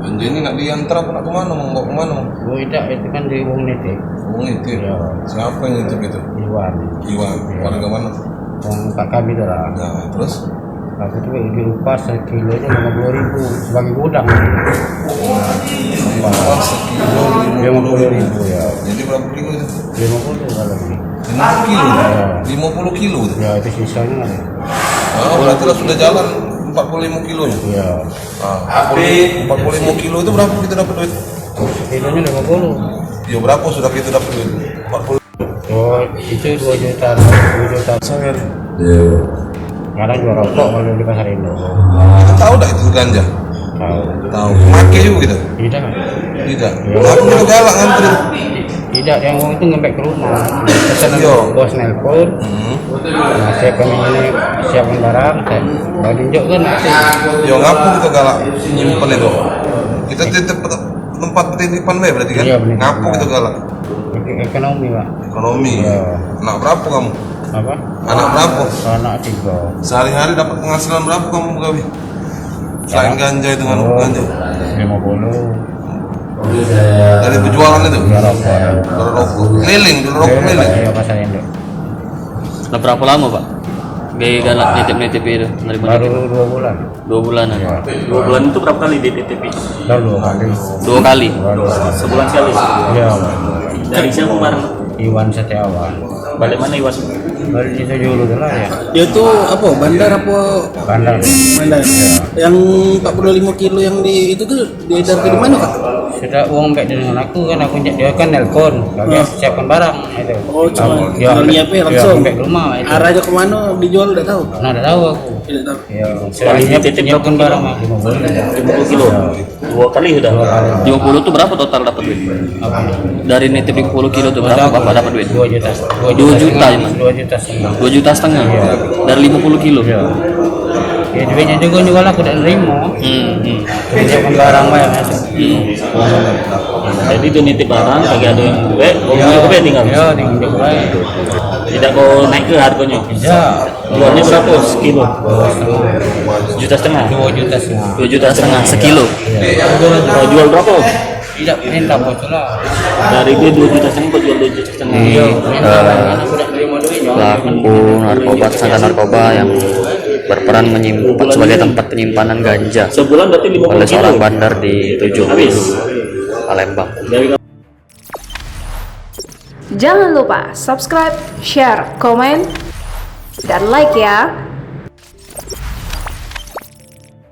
Ganja ini nak diantar apa nak kemana? Mau bawa kemana? Oh tidak, itu kan di Wong Nitip. Wong Nitip. Ya. Siapa yang nitip itu? Iwan. Warga mana? Wong kak kami itu lah. Nah, terus? Aku tuh diupah sekilonya 50.000 sebagai gudang. Upah sekilo 50.000 ya. Jadi berapa kilo itu? 50 kalau ini. 50 kilo? 50 kilo itu? Ya itu sisanya. Oh, berarti lah sudah jalan 45 kilo ya? Ya. Ah, 45 kilo itu berapa kita dapat duit? Kilonya 50. Ya berapa sudah kita dapat duit? 40. Oh itu 2 juta. 2 juta. Sawer. Sekarang jual rokok kalau di pasar Indo. Kita tahu tak itu ganja? Tahu. Tahu. Pakai juga kita? Tidak. Tidak. Aku udah galak ngantri. Tidak, yang itu ngembek ke rumah. Pesan Iya. bos nelpon. Nah, saya pengen ini siapkan barang. Kalau tunjuk kan nanti. Yo ngapu kita galak nyimpen itu. Kita titip tempat titipan be berarti kan? Iya, benar. Ngapu kita galak. Ekonomi pak. Ekonomi. Iya. Anak berapa kamu? Apa? Anak berapa? Anak 3. Sehari-hari dapat penghasilan berapa kamu Gawi? Selain ganja itu kan ganja. 50. Dari penjualan itu? Jual rokok. Jual rokok. Keliling, jual rokok keliling. Iya pasar Indo. Udah berapa lama pak? Gaya galak nitip-nitip itu dari mana? Baru 2 bulan. 2 bulanan. Ya. 2 bulan itu berapa kali dititip? Baru 2 kali. 2 kali. Sebulan sekali. Iya. Dari siapa kemarin? Iwan Setiawan. Balik mana Iwan? Baru di dulu lah ya. Dia tuh apa? Bandar apa? Bandar. Bandar. Yang 45 kilo yang di itu tuh diedar ke di mana, Kak? Sudah uang baik dengan aku kan dia kan nelpon lagi siapkan barang itu. Oh, cuma dia nyiapin langsung. baik rumah itu. Arahnya kemana dijual udah tahu? Nah, udah tahu aku. Tidak tahu. Ya, soalnya nyiapkan barang mah 50 kilo. 2 kali sudah. 50 tuh berapa total dapat duit? Apa? Dari nitip 50 kilo tuh berapa bapak dapat duit? 2 juta. 2 juta ya mas? 2 juta setengah. 2 juta setengah? Dari 50 kilo? Ya. Ya duitnya juga aku udah nerima. Siapkan barang mah ya mas. Jadi itu nitip barang, kagak ada yang gue, gue tinggal. Ya, tinggal juga. Tidak kau naik ke harganya. Ya. Jualnya berapa sekilo? 1,5 juta. 2 juta setengah. 2 juta setengah sekilo? Kau jual berapa? Tidak minta bocor lah. Dari itu 2 juta setengah kau jual 2 juta setengah. Iya, aku udah nerima duitnya. Pelaku narkoba, tersangka narkoba yang berperan menyimpan sebagai tempat penyimpanan ganja Sebulan berarti 50 oleh kilo. seorang bandar di 7 Habis. Palembang. Dari Jangan lupa subscribe, share, komen, dan like ya.